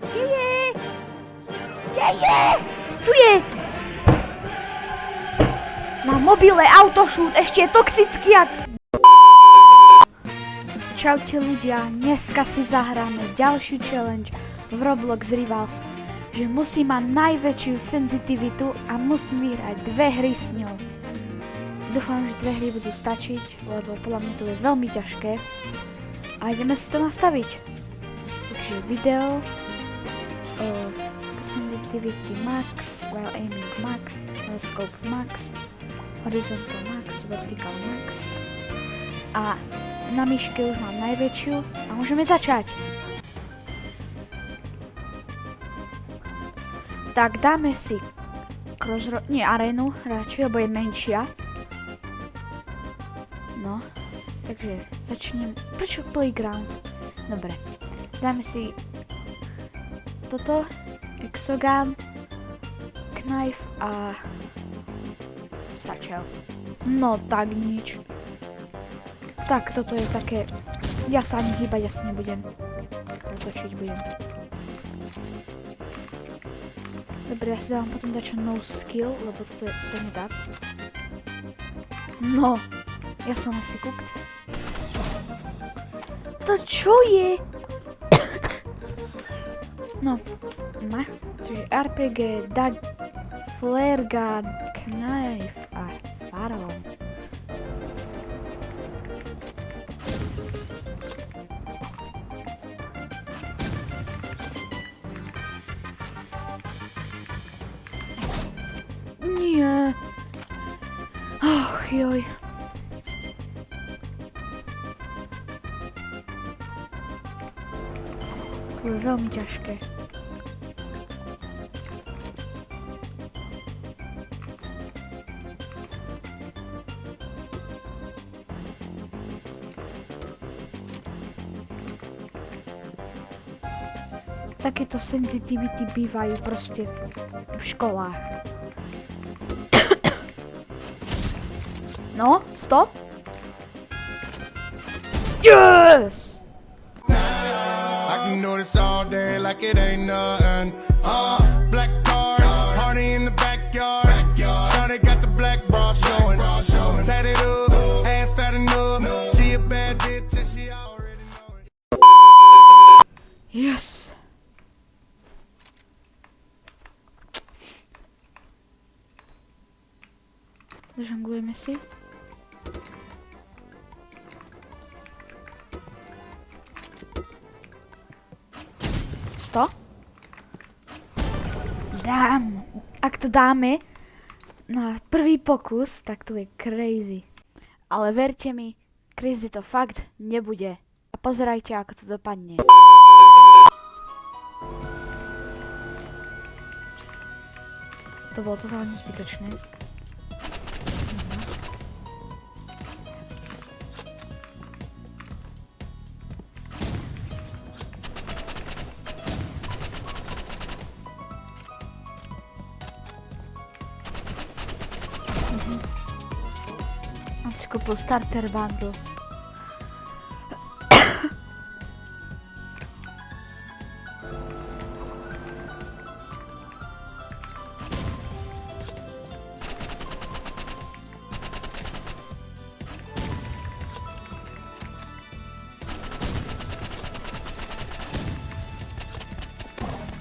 Kde je? Kde je? Tu je! Na mobile autošút ešte je toxický jak... Čaute ľudia, dneska si zahráme ďalšiu challenge v Roblox Rivals, že musím mať najväčšiu senzitivitu a musím vyhrať 2 hry s ňou. Dúfam, že 2 hry budú stačiť, lebo podľa mňa to je veľmi ťažké. A ideme si to nastaviť. Takže video, sensitivity max, while aiming max, scope max, horizontal max, vertical max. A na myške už mám najväčšiu a môžeme začať. Tak dáme si arénu radšej, lebo je menšia. No, takže začnem. Prečo playground? Dobre, dáme si toto, Exogan, Knife a Satchel. No tak nič. Tak, toto je také... Ja sa ani hýbať asi nebudem. Točiť budem. Dobre, ja si dám potom dačo no skill, lebo toto sa nedá. No, ja som asi kúkt. To čo je? No, čiže RPG, Dag, Flare Gun, Knife a Fireball. Nie. Och, joj. To je veľmi ťažké. Takéto sensitivity bývajú proste v školách. No, stop. Yes! I can do this all day like it ain't nothing. Black car, party in the backyard. Shawty got the black bra showing. Tatted up, ass fat enough. She a bad bitch and she already know it. Yes. Zažonglujeme si. Sto? Dám. Ak to dáme na prvý pokus, tak to je crazy. Ale verte mi, crazy to fakt nebude. A pozerajte, ako to dopadne. To bolo totálne zbytočné. Mám si kúpil starter bundle.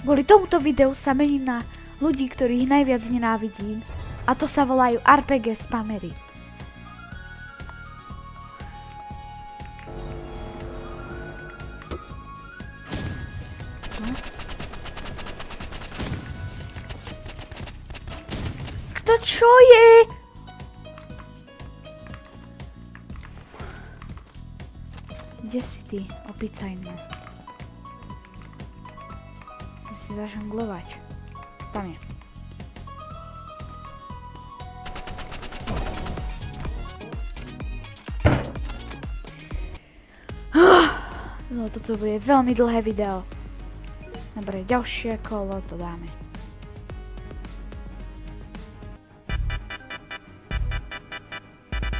Kvôli tomuto videu sa mením na ľudí, ktorých najviac nenávidím. A to sa volajú RPG spamery. Kto čo je? Kde si ty, opicajný? Musím si zažonglovať. Tam je. No toto bude veľmi dlhé video. Dobre, ďalšie kolo to dáme.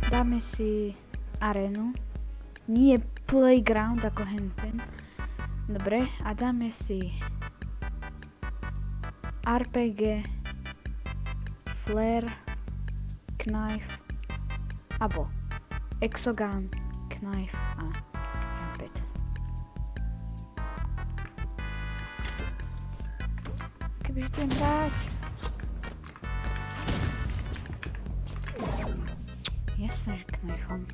Dáme si arénu. Nie playground ako henten. Dobre, a dáme si RPG, Flare, Knife, abo Exogun, Knife a Jump. Kebyže ten dať. Jasne, že Knifeom.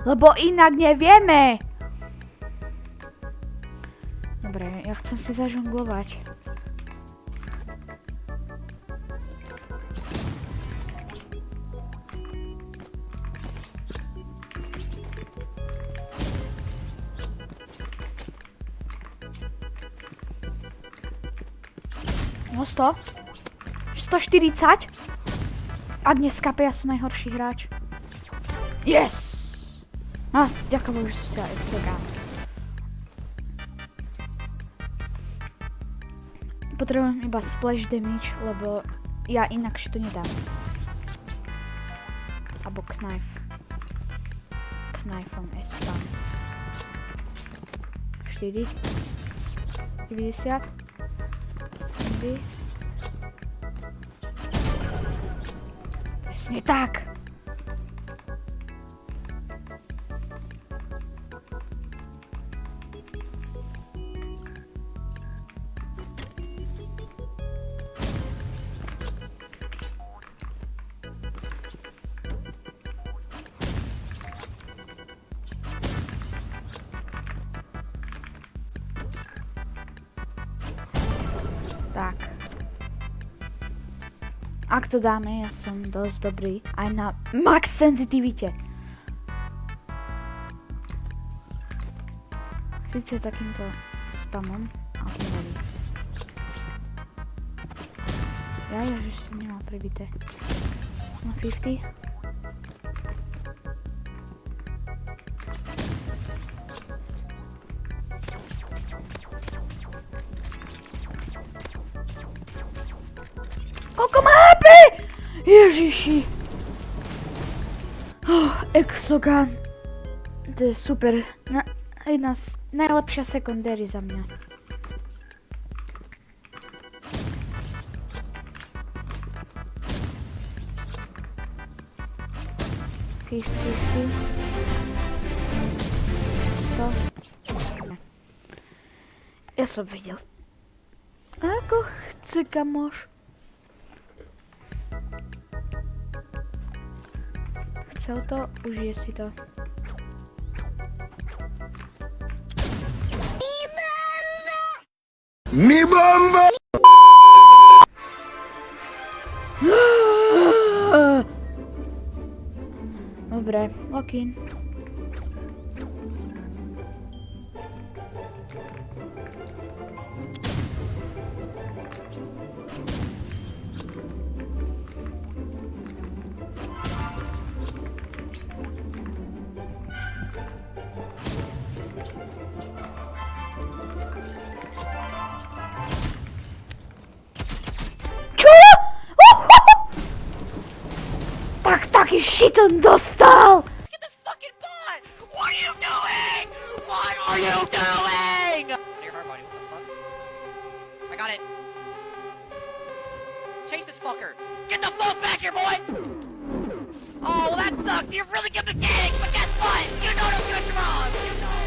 Lebo inak nevieme! Dobre, ja chcem si zažonglovať. No 100. 140. A dneska ja som najhorší hráč. Yes! Ďakujem, že som si dal Exogun. Potrebujem iba splash damage, lebo ja inakšie to nedám. Abo Knife. Knifeom S-Bam. 4. 90. 4. Presne tak! Tak. Ak to dáme, ja som dosť dobrý aj na max senzitivite. Sice takýmto spamom, ale to nevadí. Ja že som nemal prebité. Na 50. Koľko má HP? Ježiši. Exogun. To je super. Jedna z najlepšia secondary za mňa. Ja som videl. Ako chce kamoš. Chcel to, užije si to. Mi bomba! Dobre, lock-in. Taký shit on dostal! Get this fucking bot! What are you doing? What are you doing? Near her body, what the fuck? I got it. Chase this fucker. Get the fuck back here, boy! Oh, well that sucks. You're really good mechanics, but guess what? You know what I'm doing wrong. You know.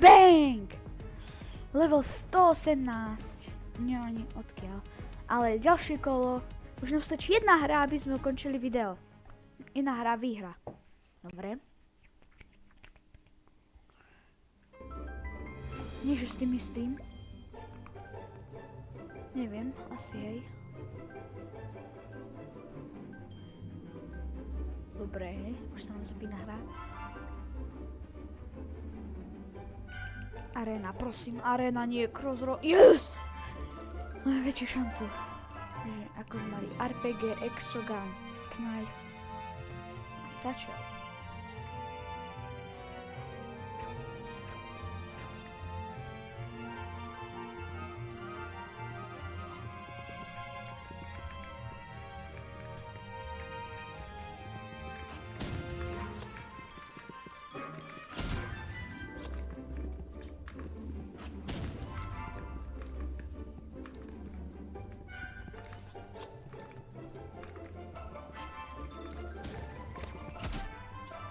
Bang! Level 118. Nie ani odkiaľ. Ale ďalšie kolo. Už nám stačí jedna hra, aby sme ukončili video. Jedna hra výhra. Dobre. Nie, že s tým istým. Neviem, asi hej. Dobre, už sa nám zapína hra. Arena, prosím, arena, nie crossroad. Yes! Máme väčšiu šancu. Takže ako sme mali RPG, Exogun, Knife a Satchel.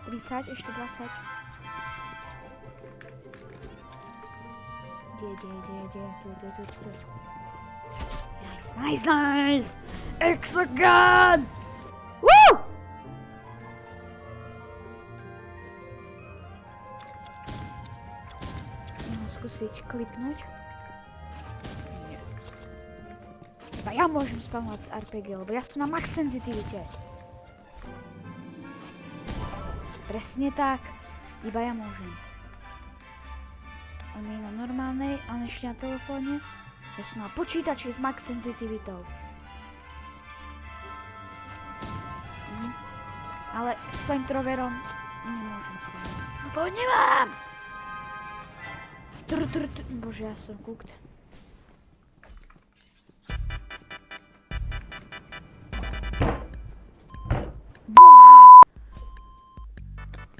30, ešte 20. Kde. Nice! Exogun! Woo! Skúsiť klipnúť. Iba ja môžem spamovať z RPG, lebo ja som na max senzitivite. Presne tak. Iba ja môžem. On je na normálnej, on ešte na telefóne. Ja som na počítači s max senzitivitou. Ale s flamethrowerom nemôžem spamovať. Bo nemám! Bože, ja som cooked.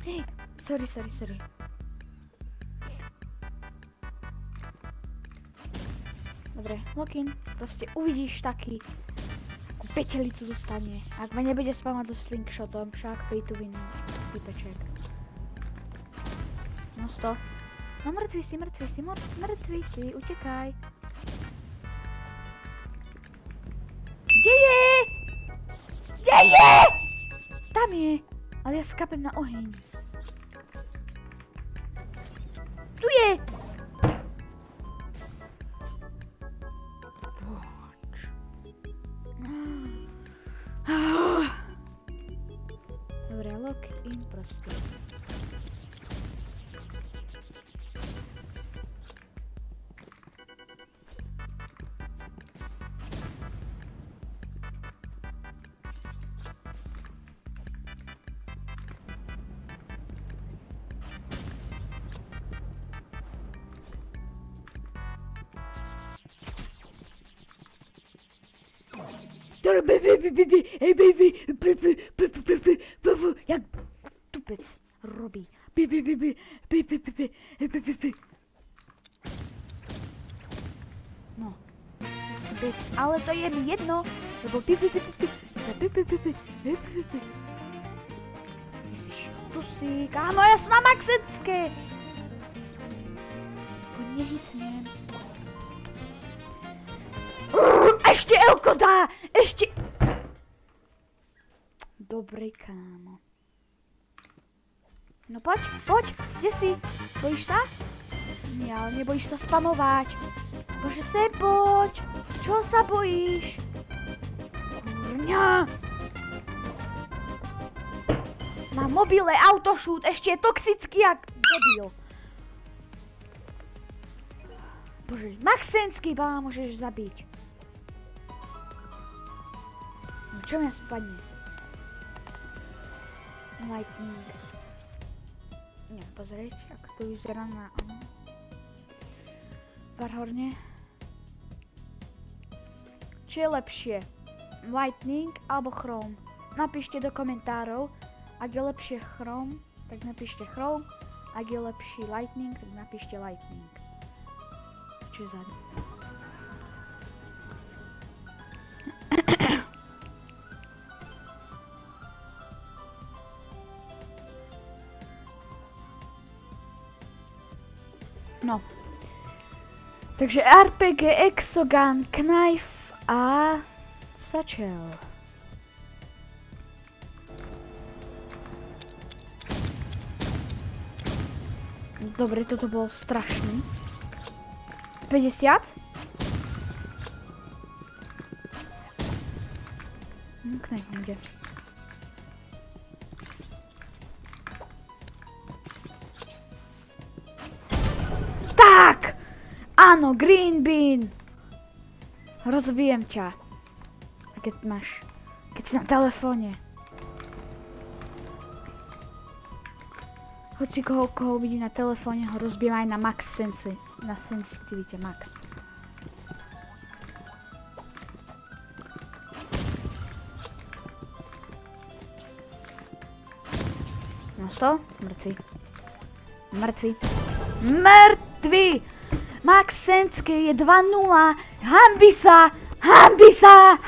Hej, sorry. Dobre, lock-in. Proste uvidíš takú petelicu dostane. Ak ma nebude spamať so slingshotom, však pay to win. Typeček. No 100. No mŕtvy si, utekaj. Kde je? Tam je, ale ja skapem na oheň. Tu je! Dobre, lock in proste. Jak tupec robí. No. Ale to je mi jedno, lebo tu si, kámo, ja som na maxenské. Ko nehytnem. Ešte Elko dá! Ešte... Dobre, kámo. No poď, kde si? Bojíš sa? Nie, ale nebojíš sa spamovať. Bože, sem poď! Čoho sa bojíš? Kurňa! Na mobile autošút ešte je toxický jak debil. Bože, maxenský bala môžeš zabiť. No čo mňa spadne? Lightning. Nie, pozrieť, ako to vyzerá na... Varhorne. Čo je lepšie? Lightning alebo Chrome? Napíšte do komentárov. Ak je lepšie Chrome, tak napíšte Chrome. Ak je lepší Lightning, tak napíšte Lightning. Čo je za... No. Takže RPG, Exogun, Knife a Satchel. Dobre, toto bolo strašný. 50? Knife bude. Tak! Áno, Green Bean! Rozbijem ťa. A keď máš... Keď si na telefóne. Hoci koho vidím na telefóne, ho rozbijem aj na max na sensitivite max. No 100? Mŕtvy. Mŕtvy. Mŕtvy! Max Senske je 2-0. Hanbi sa! Hanbi sa!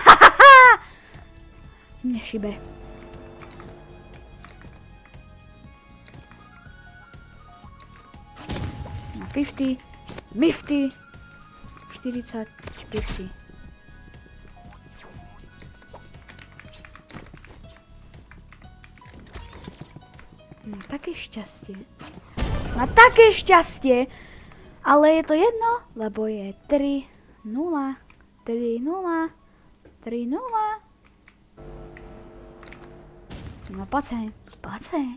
Nešibe. 50, mifty, 40, 50. Také šťastie. Na také šťastie. Ale je to jedno, lebo je 3-0. 3-0. 3-0. No poď sem. Poď sem.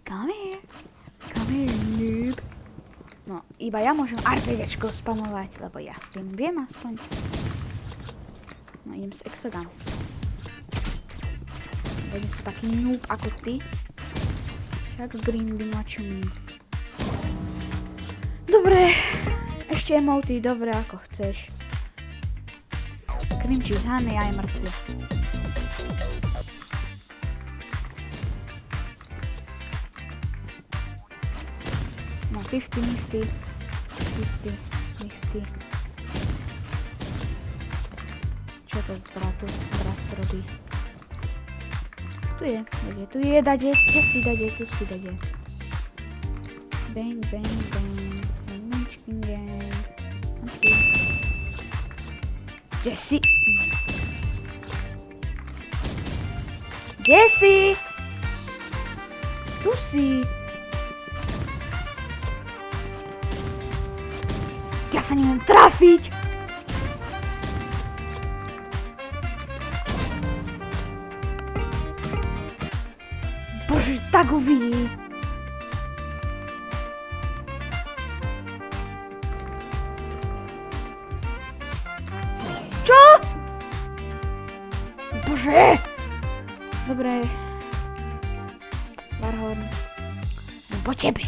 Come here. Come here, noob. No, iba ja môžem RPGčko spamovať, lebo ja s tým viem aspoň. No, idem s Exogun. Budem sa taký noob ako ty. Tak Green Bean, what you mean? Dobre, ešte emoty, dobre, ako chceš. Cream cheese, honey, aj mŕtvy. No, 50, nifty. 50, nifty. Čo to brat robí? Tu je, dade, kde si dade, tu si dade. Bang, bang, bang, bang, bang, chicken gang. Tam si. Jesse! Jesse! Tu si! Ja sa neviem trafiť! Bože, tak uvidí. Čo? Bože! Dobre. Warhorn. Po tebe.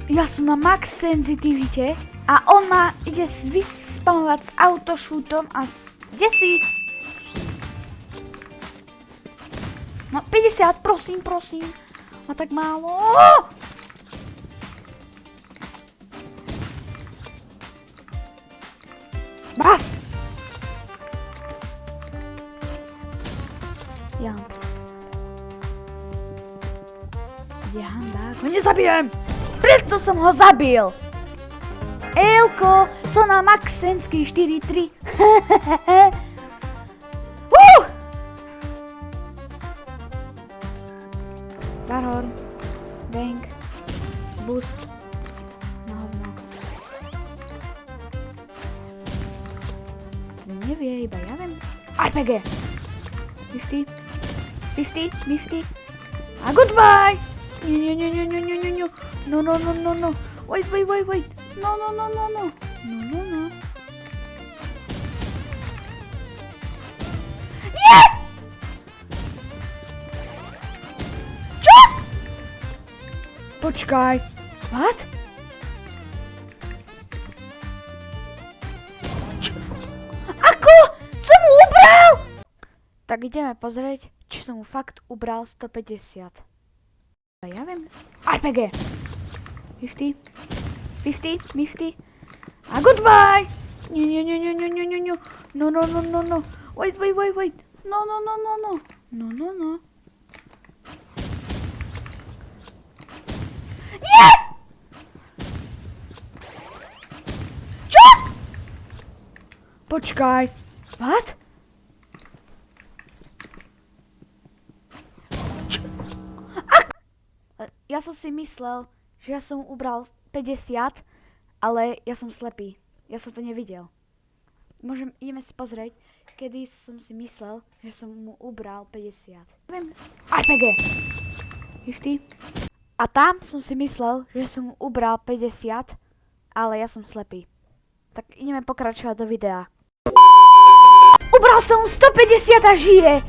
Ja som na max senzitivite a on ma ide vyspamovať s autoshootom a kde si? No 50, prosím. A tak málo. Brav! Janda, ako nezabijem! Preto som ho zabil! Elko, som na max senský 4-3. Warhorn, Bang, Boost, na hovno. To nevie, iba ja viem. RPG! 50, a goodbye! Nie. No. Wait. No. Nie! Čo? Počkaj. What? Čo? Ako? Som mu ubral? Tak ideme pozrieť, či som mu fakt ubral 150. Ja viem. RPG! 50, Mifty. A goodbye! Nie. No. Wait. No. Nie! Čo? Počkaj. What? Ja som si myslel, že ja som ubral 50, ale ja som slepý. Ja som to nevidel. Ideme si pozrieť, kedy som si myslel, že som mu ubral 50. RPG! 50. A tam som si myslel, že som mu ubral 50, ale ja som slepý. Tak ideme pokračovať do videa. Ubral som 150 a žije!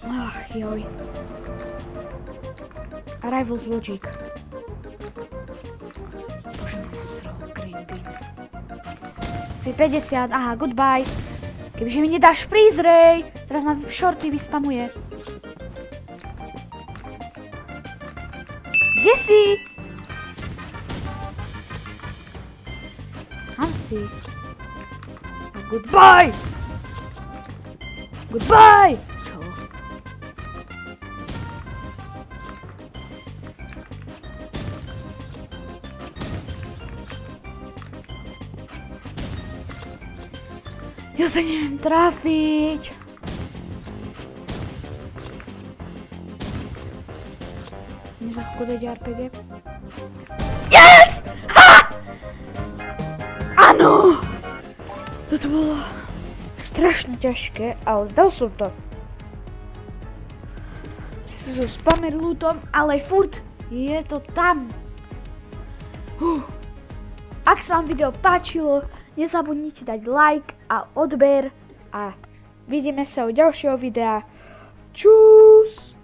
Ach, joj. Rivals Logic. Bože, nasral, Green Bean. 50, aha, goodbye. Kebyže mi nedáš freeze ray, teraz ma shorty vyspamuje. Kde si? Tam si. A Goodbye! Goodbye! Čo? Ja sa neviem trafiť. Mne za chvíľku dojde RPG. Yes! Ha! Áno! Toto bolo strašne ťažké, ale dal som to. So spamer lootom, ale furt je to tam. Ak sa vám video páčilo, nezabudnite dať like a odber a vidíme sa u ďalšieho videa. Čus!